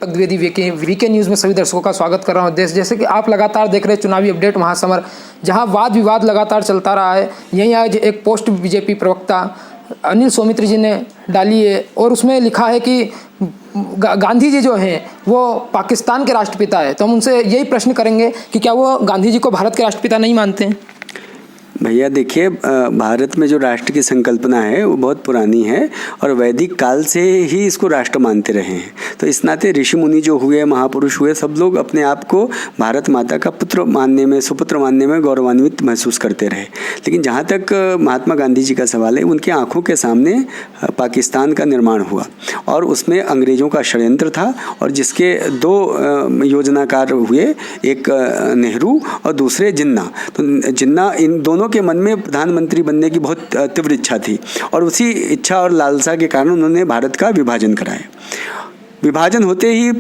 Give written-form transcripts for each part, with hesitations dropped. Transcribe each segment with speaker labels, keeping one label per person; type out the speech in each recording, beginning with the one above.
Speaker 1: दीपक Dwivedi VK news में सभी दर्शकों का स्वागत कर रहा हूं। जैसे कि आप लगातार देख रहे हैं चुनावी अपडेट महासमर, जहां वाद विवाद लगातार चलता रहा है। यहीं आज एक पोस्ट बीजेपी प्रवक्ता अनिल सौमित्र जी ने डाली है और उसमें लिखा है कि गांधी जी जो हैं वो पाकिस्तान के राष्ट्रपिता है। तो हम उनसे यही प्रश्न करेंगे कि क्या वो गांधी जी को भारत के राष्ट्रपिता नहीं मानते हैं?
Speaker 2: भैया देखिए, भारत में जो राष्ट्र की संकल्पना है वो बहुत पुरानी है और वैदिक काल से ही इसको राष्ट्र मानते रहे हैं। तो इस नाते ऋषि मुनि जो हुए, महापुरुष हुए, सब लोग अपने आप को भारत माता का पुत्र मानने में, सुपुत्र मानने में गौरवान्वित महसूस करते रहे। लेकिन जहाँ तक महात्मा गांधी जी का सवाल है, उनकी आंखों के सामने पाकिस्तान का निर्माण हुआ और उसमें अंग्रेज़ों का षड्यंत्र था और जिसके दो योजनाकार हुए, एक नेहरू और दूसरे जिन्ना। तो जिन्ना, इन दोनों के मन में प्रधानमंत्री बनने की बहुत तीव्र इच्छा थी और उसी इच्छा और लालसा के कारण उन्होंने भारत का विभाजन कराया। विभाजन होते ही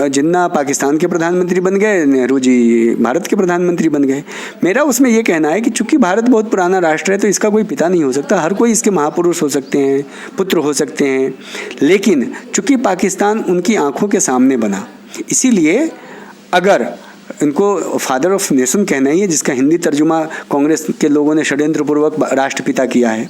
Speaker 2: जिन्ना पाकिस्तान के प्रधानमंत्री बन गए, नेहरू जी भारत के प्रधानमंत्री बन गए। मेरा उसमें यह कहना है कि चूंकि भारत बहुत पुराना राष्ट्र है तो इसका कोई पिता नहीं हो सकता। हर कोई इसके महापुरुष हो सकते हैं, पुत्र हो सकते हैं, लेकिन चूंकि पाकिस्तान उनकी आंखों के सामने बना, इसीलिए अगर इनको फादर ऑफ नेशन कहना ही है, जिसका हिंदी तर्जुमा कांग्रेस के लोगों ने षड्यंत्रपूर्वक राष्ट्रपिता किया है,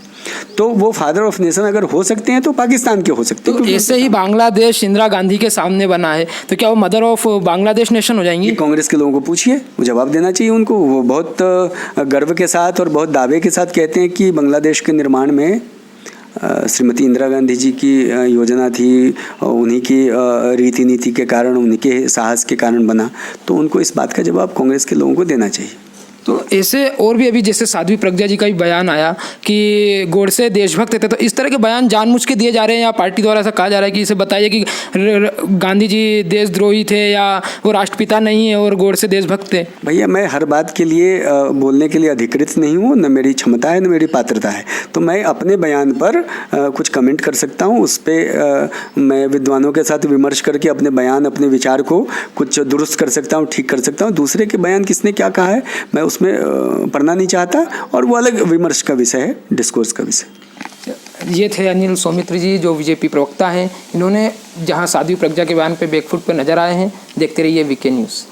Speaker 2: तो वो फादर ऑफ नेशन अगर हो सकते हैं तो पाकिस्तान के हो सकते हैं।
Speaker 1: तो ऐसे ही बांग्लादेश इंदिरा गांधी के सामने बना है, तो क्या वो मदर ऑफ बांग्लादेश नेशन हो जाएंगी?
Speaker 2: कांग्रेस के लोगों को पूछिए, वो जवाब देना चाहिए उनको। वो बहुत गर्व के साथ और बहुत दावे के साथ कहते हैं कि बांग्लादेश के निर्माण में श्रीमती इंदिरा गांधी जी की योजना थी, उन्हीं की रीति नीति के कारण, उन्हीं के साहस के कारण बना। तो उनको इस बात का जवाब कांग्रेस के लोगों को देना चाहिए।
Speaker 1: तो ऐसे और भी अभी जैसे साध्वी प्रज्ञा जी का भी बयान आया कि गोडसे देशभक्त थे, तो इस तरह के बयान जानबूझ के दिए जा रहे हैं या पार्टी द्वारा ऐसा कहा जा रहा है कि इसे बताइए कि गांधी जी देशद्रोही थे या वो राष्ट्रपिता नहीं है और गोडसे देशभक्त थे? भैया,
Speaker 2: मैं हर बात के लिए बोलने के लिए अधिकृत नहीं हूँ, न मेरी क्षमता है न मेरी पात्रता है। तो मैं अपने बयान पर कुछ कमेंट कर सकता हूँ, उस पर मैं विद्वानों के साथ विमर्श करके अपने बयान, अपने विचार को कुछ दुरुस्त कर सकता हूँ, ठीक कर सकता हूँ। दूसरे के बयान किसने क्या कहा है मैं उसमें पढ़ना नहीं चाहता और वो अलग विमर्श का विषय है, डिस्कोर्स का विषय।
Speaker 1: ये थे अनिल सौमित्र जी, जो बीजेपी प्रवक्ता हैं। इन्होंने जहां साध्वी प्रज्ञा के बयान पे बैकफुट पर नजर आए हैं। देखते रहिए वीके न्यूज़।